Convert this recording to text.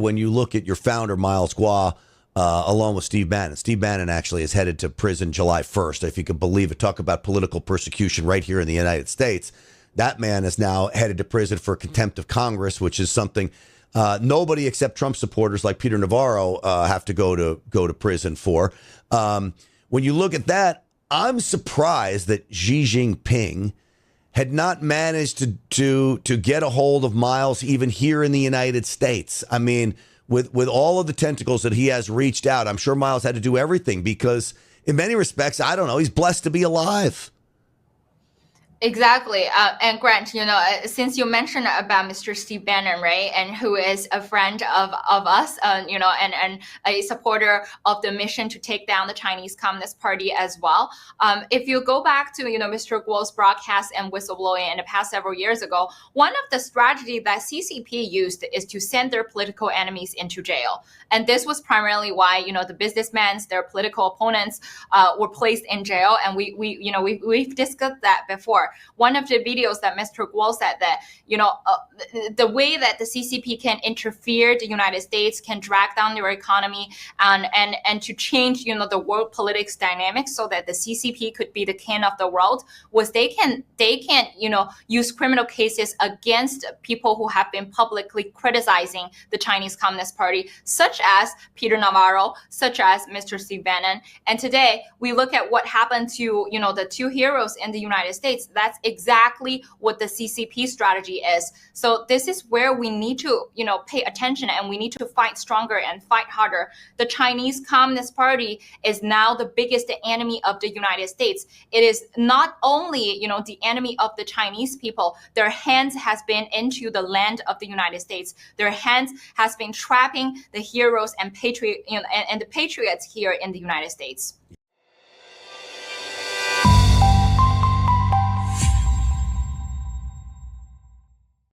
when you look at your founder, Miles Guo, along with Steve Bannon. Steve Bannon actually is headed to prison July 1st, if you can believe it. Talk about political persecution right here in the United States. That man is now headed to prison for contempt of Congress, which is something nobody except Trump supporters like Peter Navarro have to go to prison for. When you look at that, I'm surprised that Xi Jinping had not managed to get a hold of Miles even here in the United States. I mean, with all of the tentacles that he has reached out, I'm sure Miles had to do everything because in many respects, I don't know, he's blessed to be alive. Exactly. And Grant, since you mentioned about Mr. Steve Bannon, right, and who is a friend of us, and a supporter of the mission to take down the Chinese Communist Party as well. If you go back to, Mr. Guo's broadcast and whistleblowing in the past several years ago, one of the strategies that CCP used is to send their political enemies into jail. And this was primarily why, the businessmen, their political opponents, were placed in jail. And we've discussed that before. One of the videos that Mr. Guo said that, the way that the CCP can interfere the United States, can drag down their economy and to change, the world politics dynamics so that the CCP could be the king of the world was they can, use criminal cases against people who have been publicly criticizing the Chinese Communist Party, such as Peter Navarro, such as Mr. Steve Bannon. And today we look at what happened to, the two heroes in the United States. That's exactly what the CCP strategy is. So this is where we need to, pay attention, and we need to fight stronger and fight harder. The Chinese Communist Party is now the biggest enemy of the United States. It is not only, the enemy of the Chinese people. Their hands has been into the land of the United States. Their hands has been trapping the heroes and the patriots here in the United States.